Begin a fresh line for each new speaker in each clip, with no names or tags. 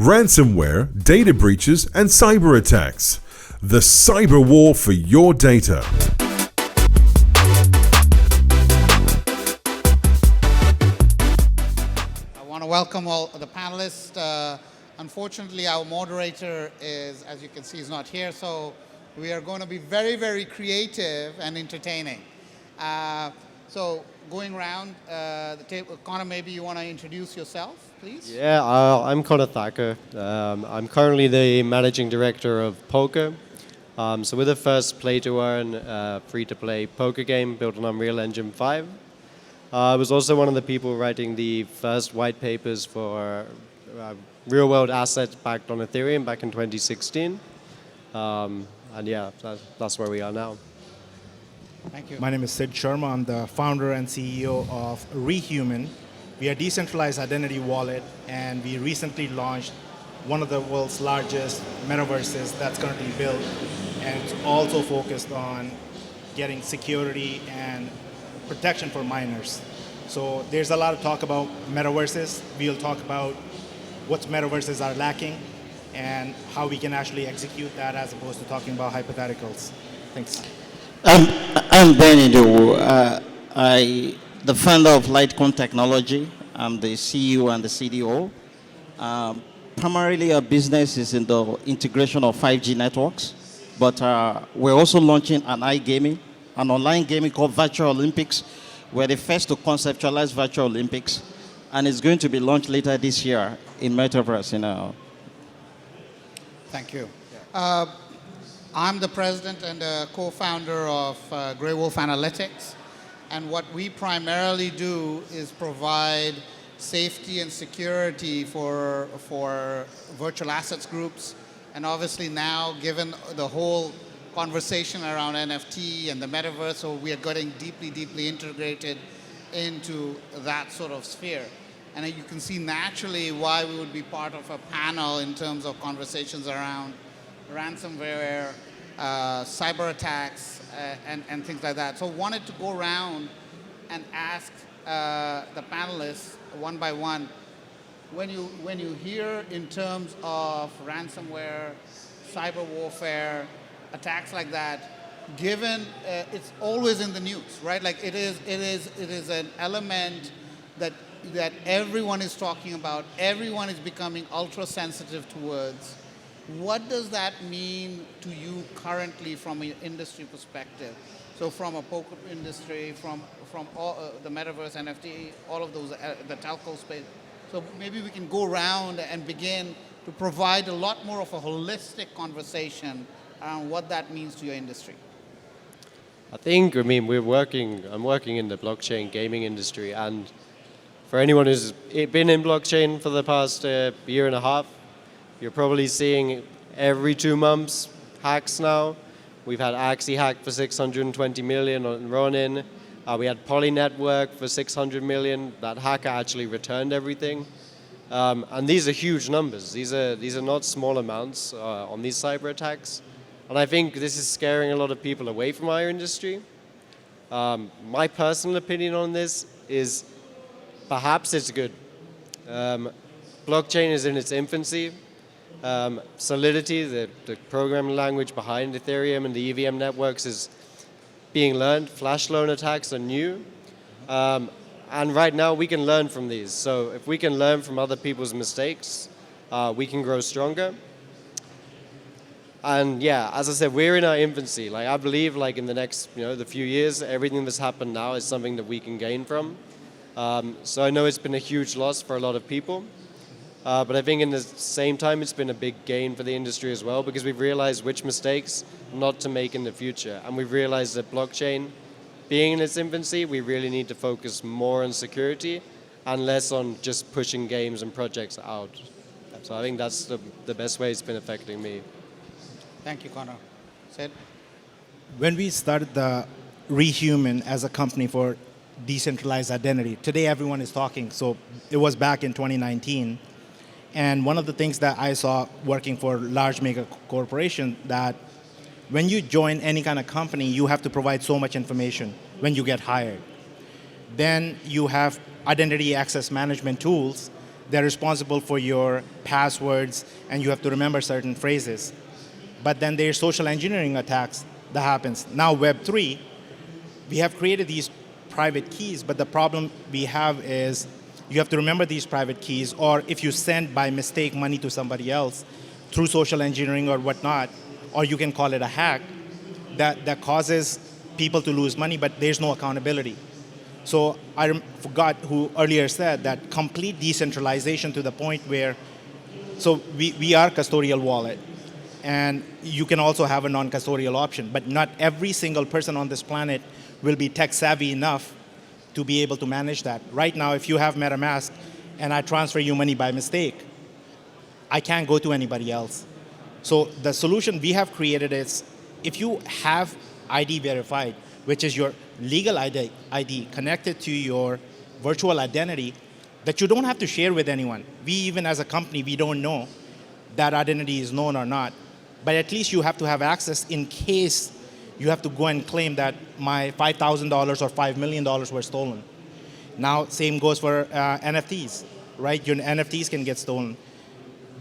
Ransomware, data breaches, and cyber attacks. The cyber war for your data.
I want to welcome all the panelists. Unfortunately, our moderator is, as you can see, is not here, so we are going to be very, very creative and entertaining. So going around the table, Conor, maybe you want to introduce yourself, please?
Yeah, I'm Conor Thacker. I'm currently the managing director of Polker. So we're the first play-to-earn, free-to-play poker game built on Unreal Engine 5. I was also one of the people writing the first white papers for real-world assets backed on Ethereum back in 2016. And yeah, that's where we are now.
Thank you.
My name is Sharma. I'm the founder and CEO of ReHuman. We are a decentralized identity wallet, and we recently launched one of the world's largest metaverses that's currently built, and it's also focused on getting security and protection for miners. So there's a lot of talk about metaverses. We'll talk about what metaverses are lacking and how we can actually execute that as opposed to talking about hypotheticals. Thanks.
I'm Idowu. The founder of LightCone technology. I'm the CEO and the CDO. Primarily, our business is in the integration of 5G networks, but we're also launching an iGaming, an online gaming called Virtual Olympics. We're the first to conceptualize Virtual Olympics, and it's going to be launched later this year in Metaverse.
Thank you. I'm the president and co-founder of Grey Wolf Analytics, and what we primarily do is provide safety and security for virtual assets groups. And obviously now, given the whole conversation around NFT and the metaverse, so we are getting deeply, deeply integrated into that sort of sphere. And you can see naturally why we would be part of a panel in terms of conversations around ransomware, cyber attacks, and things like that. So I wanted to go around and ask the panelists one by one, when you hear in terms of ransomware, cyber warfare, attacks like that, given it's always in the news, right? Like it is an element that everyone is talking about, everyone is becoming ultra sensitive towards. What does that mean to you currently from an industry perspective? So from a poker industry, from all, the metaverse, NFT, all of those, the telco space. So maybe we can go around and begin to provide a lot more of a holistic conversation around what that means to your industry.
I'm working in the blockchain gaming industry, and for anyone who's been in blockchain for the past year and a half, you're probably seeing every 2 months hacks now. We've had Axie hack for 620 million on Ronin. We had Poly Network for 600 million. That hacker actually returned everything. And these are huge numbers. These are not small amounts on these cyber attacks. And I think this is scaring a lot of people away from our industry. My personal opinion on this is perhaps it's good. Blockchain is in its infancy. Solidity, the programming language behind Ethereum and the EVM networks, is being learned. Flash loan attacks are new. And right now we can learn from these. So if we can learn from other people's mistakes, we can grow stronger. And yeah, as I said, we're in our infancy. Like I believe in the next the few years, everything that's happened now is something that we can gain from. So I know it's been a huge loss for a lot of people. But I think in the same time, it's been a big gain for the industry as well, because we've realized which mistakes not to make in the future. And we've realized that blockchain, being in its infancy, we really need to focus more on security and less on just pushing games and projects out. So I think that's the best way it's been affecting me.
Thank you, Conor. Sid?
When we started the ReHuman as a company for decentralized identity, today everyone is talking, so it was back in 2019. And one of the things that I saw working for large mega corporation, that when you join any kind of company, you have to provide so much information when you get hired. Then you have identity access management tools They're responsible for your passwords, and you have to remember certain phrases. But then there's social engineering attacks that happens. Now Web3, we have created these private keys, but the problem we have is you have to remember these private keys, or if you send by mistake money to somebody else through social engineering or whatnot, or you can call it a hack, that causes people to lose money, but there's no accountability. So I forgot who earlier said that complete decentralization to the point where, so we are custodial wallet, and you can also have a non-custodial option, but not every single person on this planet will be tech savvy enough to be able to manage that. Right now, if you have MetaMask and I transfer you money by mistake, I can't go to anybody else. So the solution we have created is, if you have ID verified, which is your legal ID connected to your virtual identity, that you don't have to share with anyone. We, even as a company, we don't know that identity is known or not. But at least you have to have access in case you have to go and claim that my $5,000 or $5 million were stolen. Now, same goes for NFTs, right? Your NFTs can get stolen.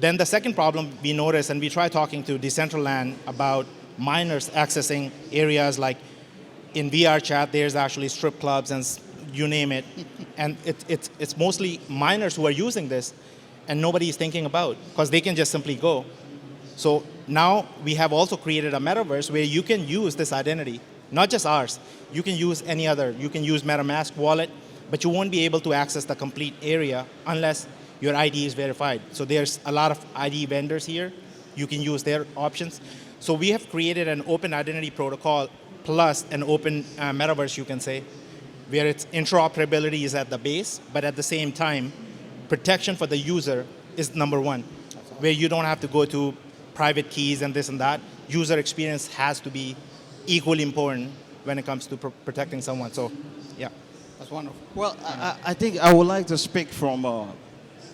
Then the second problem we noticed, and we tried talking to Decentraland about minors accessing areas like in VR chat, there's actually strip clubs and you name it. And it's mostly minors who are using this, and nobody is thinking about, because they can just simply go. So now we have also created a metaverse where you can use this identity, not just ours. You can use any other. You can use MetaMask wallet, but you won't be able to access the complete area unless your ID is verified. So there's a lot of ID vendors here. You can use their options. So we have created an open identity protocol plus an open metaverse, you can say, where its interoperability is at the base, but at the same time, protection for the user is number one, where you don't have to go to private keys and this and that. User experience has to be equally important when it comes to protecting someone. So, yeah.
That's wonderful.
Well, I think I would like to speak from a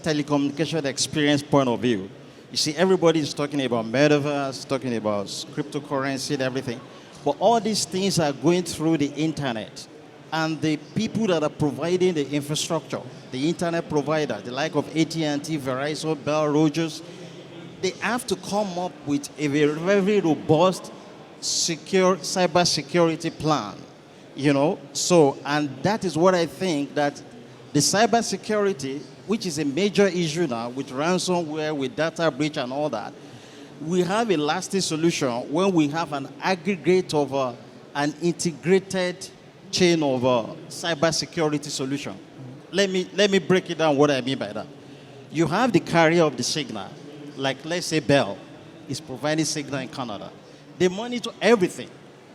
telecommunication experience point of view. You see, everybody is talking about metaverse, talking about cryptocurrency and everything. But all these things are going through the internet. And the people that are providing the infrastructure, the internet provider, the like of AT&T, Verizon, Bell, Rogers, they have to come up with a very robust, secure cybersecurity plan. You know, so, and that is what I think that the cybersecurity, which is a major issue now with ransomware, with data breach and all that, we have a lasting solution when we have an aggregate of an integrated chain of cybersecurity solution. Let me break it down what I mean by that. You have the carrier of the signal, like let's say Bell is providing signal in Canada. They monitor everything.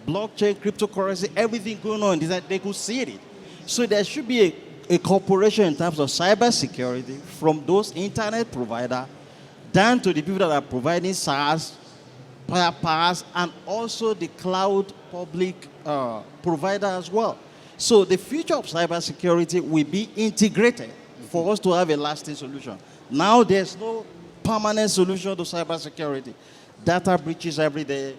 Blockchain, cryptocurrency, everything going on, they could see it. So there should be a cooperation in terms of cybersecurity from those internet providers down to the people that are providing SaaS, PaaS, and also the cloud public provider as well. So the future of cybersecurity will be integrated for us to have a lasting solution. Now there's no permanent solution to cybersecurity. Data breaches every day,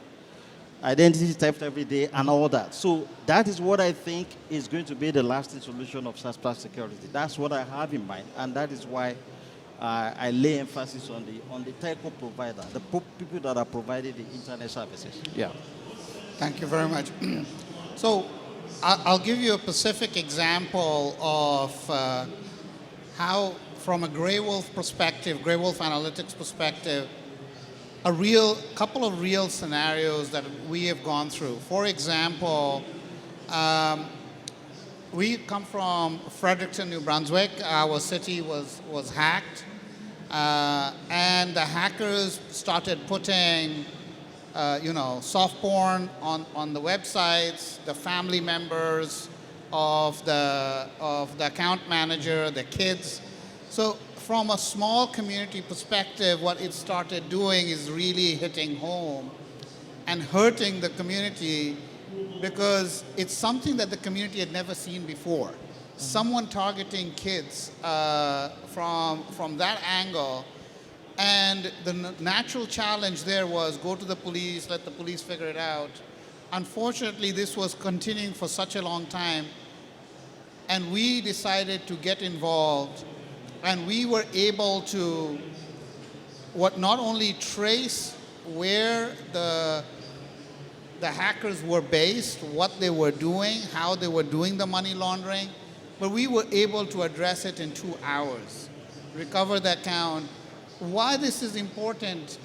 identity theft every day, and all that. So that is what I think is going to be the lasting solution of cybersecurity. That's what I have in mind, and that is why I lay emphasis on the telco provider, the people that are providing the internet services. Yeah.
Thank you very much. So I'll give you a specific example of how, from a Grey Wolf perspective, Grey Wolf Analytics perspective, couple of real scenarios that we have gone through. For example, we come from Fredericton, New Brunswick. Our city was hacked, and the hackers started putting, soft porn on the websites. The family members of the account manager, the kids. So from a small community perspective, what it started doing is really hitting home and hurting the community, because it's something that the community had never seen before. Someone targeting kids from that angle. And the natural challenge there was go to the police, let the police figure it out. Unfortunately, this was continuing for such a long time. And we decided to get involved And we were able to not only trace where the hackers were based, what they were doing, how they were doing the money laundering, but we were able to address it in 2 hours, recover the account. Why this is important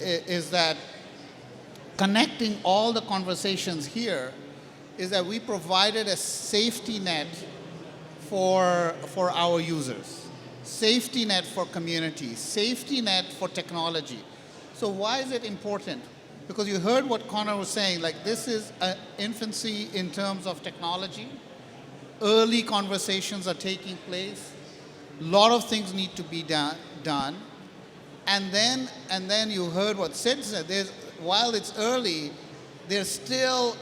is that connecting all the conversations here is that we provided a safety net for our users, safety net for communities, safety net for technology. So why is it important? Because you heard what Conor was saying, like this is an infancy in terms of technology. Early conversations are taking place. A lot of things need to be done. And then you heard what Sid said. While it's early, there's still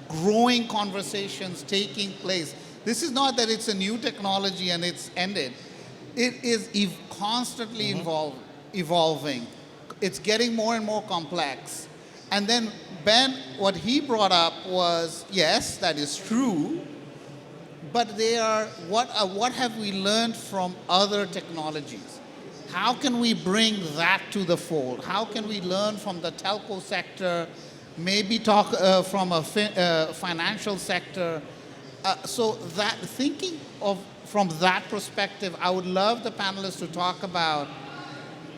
growing conversations taking place. This is not that it's a new technology and it's ended. It is constantly evolving. It's getting more and more complex. And then Ben, what he brought up was, yes, that is true, but they are, what have we learned from other technologies? How can we bring that to the fold? How can we learn from the telco sector, maybe talk from a financial sector? So that thinking from that perspective, I would love the panelists to talk about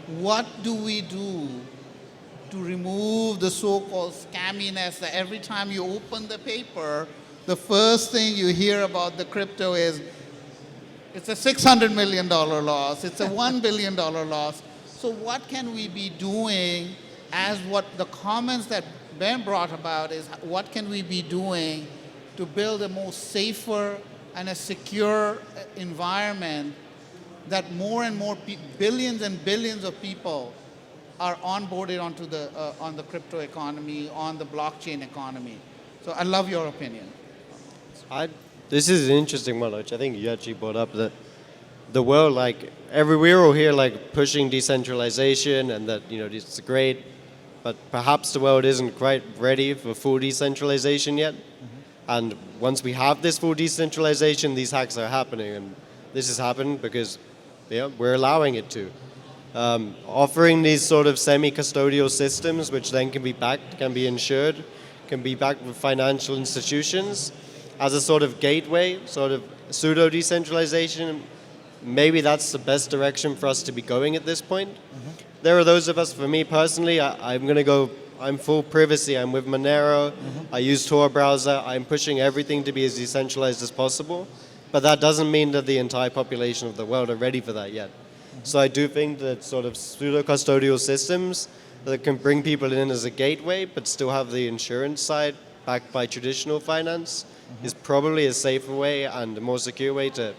what do we do to remove the so-called scamminess that every time you open the paper, the first thing you hear about the crypto is it's a $600 million loss, it's a $1 billion loss. So what can we be doing as what the comments that Ben brought about is what can we be doing to build a more safer and a secure environment that more and more billions and billions of people are onboarded onto on the crypto economy, on the blockchain economy. So I love your opinion.
This is an interesting one, which I think you actually brought up, that the world, like, we're all here like pushing decentralization and that, you know, it's great, but perhaps the world isn't quite ready for full decentralization yet. And once we have this full decentralization, these hacks are happening, and this has happened because we're allowing it to. Offering these sort of semi-custodial systems, which then can be backed, can be insured, can be backed with financial institutions, as a sort of gateway, sort of pseudo-decentralization, maybe that's the best direction for us to be going at this point. There are those of us, for me personally, I'm full privacy, I'm with Monero, I use Tor browser, I'm pushing everything to be as decentralized as possible, but that doesn't mean that the entire population of the world are ready for that yet. So I do think that sort of pseudo-custodial systems that can bring people in as a gateway, but still have the insurance side backed by traditional finance, is probably a safer way and a more secure way to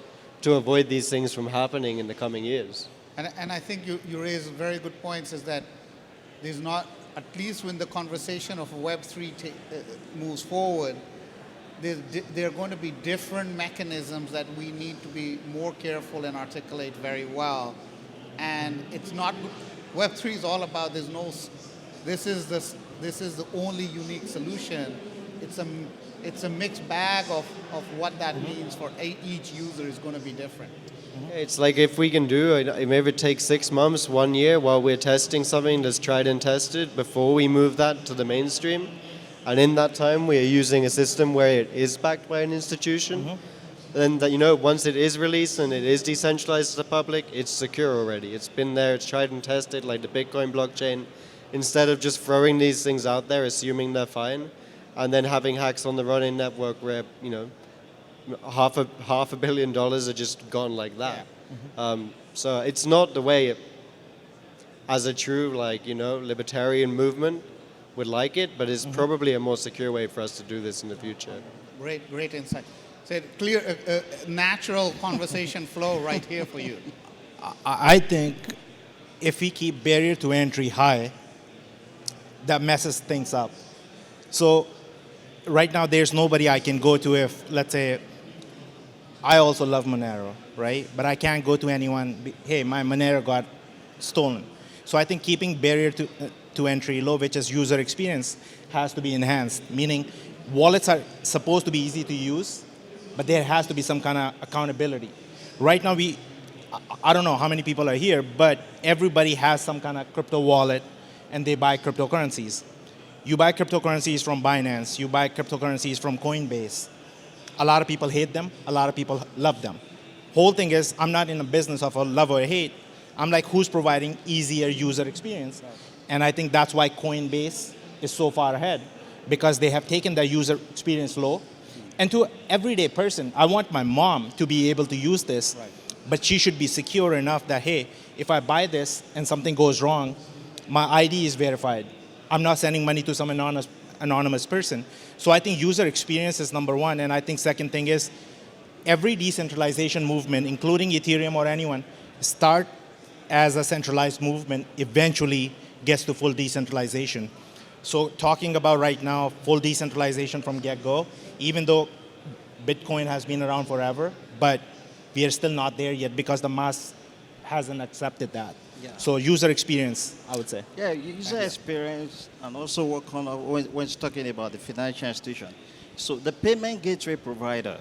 avoid these things from happening in the coming years.
And I think you raise very good points, is that there's not, at least when the conversation of Web3 moves forward, there are going to be different mechanisms that we need to be more careful and articulate very well. And it's not, Web3 is all about, this is the only unique solution. It's a mixed bag of what that means for each user is going to be different.
It's like if we can do it, maybe it takes 6 months, 1 year while we're testing something that's tried and tested before we move that to the mainstream. And in that time, we are using a system where it is backed by an institution. Then, once it is released and it is decentralized to the public, it's secure already. It's been there, it's tried and tested, like the Bitcoin blockchain. Instead of just throwing these things out there, assuming they're fine, and then having hacks on the running network where, half a billion dollars are just gone like that. So it's not the way as a true, libertarian movement would like it, but it's probably a more secure way for us to do this in the future.
Great insight. So clear, natural conversation flow right here for you.
I think if we keep barrier to entry high, that messes things up. So right now, there's nobody I can go to if, let's say, I also love Monero, right? But I can't go to anyone, hey, my Monero got stolen. So I think keeping barrier to entry low, which is user experience, has to be enhanced, meaning wallets are supposed to be easy to use, but there has to be some kind of accountability. Right now, I don't know how many people are here, but everybody has some kind of crypto wallet and they buy cryptocurrencies. You buy cryptocurrencies from Binance, you buy cryptocurrencies from Coinbase. A lot of people hate them, a lot of people love them. Whole thing is, I'm not in a business of a love or a hate. I'm like, who's providing easier user experience? And I think that's why Coinbase is so far ahead, because they have taken their user experience low. And to everyday person, I want my mom to be able to use this, but she should be secure enough that, hey, if I buy this and something goes wrong, my ID is verified. I'm not sending money to some anonymous person. So I think user experience is number one. And I think second thing is every decentralization movement, including Ethereum or anyone, start as a centralized movement, eventually gets to full decentralization. So talking about right now, full decentralization from get-go, even though Bitcoin has been around forever, but we are still not there yet because the mass hasn't accepted that. Yeah. So user experience, I would say.
Yeah, user experience, and also what Conor when it's talking about the financial institution. So the payment gateway provider,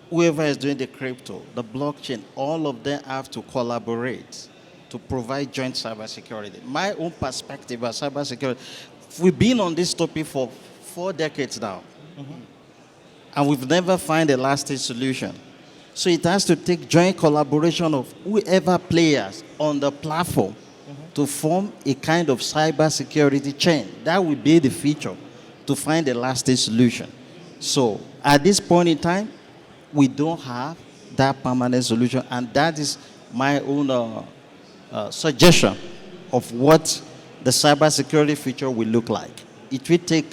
whoever is doing the crypto, the blockchain, all of them have to collaborate to provide joint cybersecurity. My own perspective on cybersecurity, we've been on this topic for 4 decades now, and we've never found a lasting solution. So it has to take joint collaboration of whoever players on the platform to form a kind of cybersecurity chain. That will be the feature to find a lasting solution. So at this point in time, we don't have that permanent solution, and that is my own suggestion of what the cybersecurity future will look like. It will take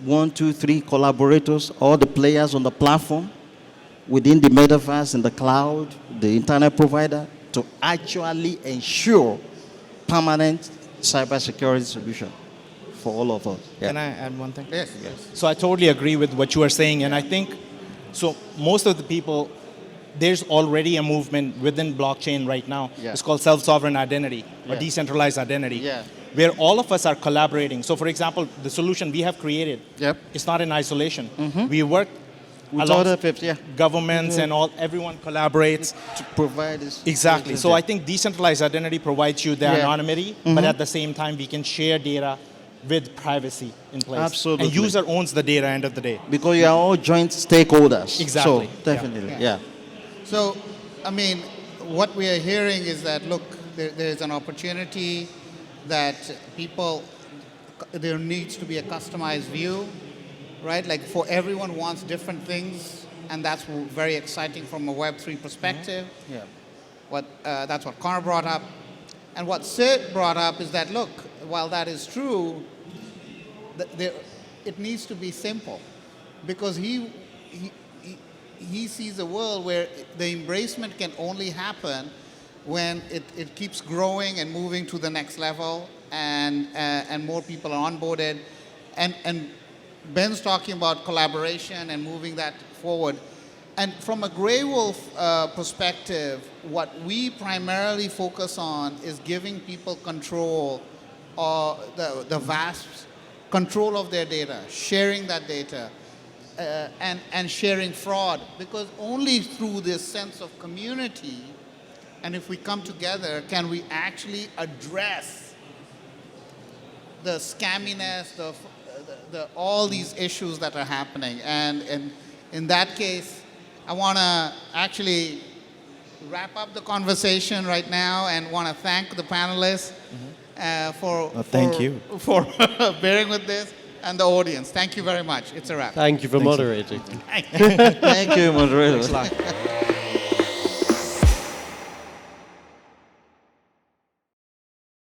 1, 2, 3 collaborators, all the players on the platform, within the metaverse, in the cloud, the internet provider, to actually ensure permanent cybersecurity solution for all of us. Yeah.
Can I add one thing?
Yes.
So I totally agree with what you are saying, and I think, so most of the people, there's already a movement within blockchain right now.
Yeah.
It's called self-sovereign identity or
Yeah.
decentralized identity,
Yeah.
where all of us are collaborating. So for example, the solution we have created,
Yep.
it's not in isolation. We work
With
along
other people, yeah.
governments and all, everyone collaborates.
To provide this.
Exactly. So I think decentralized identity provides you the
Yeah.
anonymity, but at the same time, we can share data with privacy in place.
Absolutely.
And user owns the data end of the day.
Because you are all joint stakeholders.
Exactly.
So definitely, yeah.
So, I mean, what we are hearing is that, look, there's an opportunity that people, there needs to be a customized view, right? Like for everyone wants different things, and that's very exciting from a Web3 perspective.
Yeah.
That's what Conor brought up. And what Sid brought up is that, look, while that is true, it needs to be simple, because he sees a world where the embracement can only happen when it keeps growing and moving to the next level, and more people are onboarded. And Ben's talking about collaboration and moving that forward. And from a Grey Wolf perspective, what we primarily focus on is giving people control, the vast control of their data, sharing that data, and sharing fraud. Because only through this sense of community, and if we come together, can we actually address the scamminess, all these issues that are happening. And in that case, I want to actually wrap up the conversation right now and want to thank the panelists
Thank you
for bearing with this, and the audience. Thank you very much. It's a wrap.
Thank you for moderating.
Thank you, moderator.
Thanks a lot.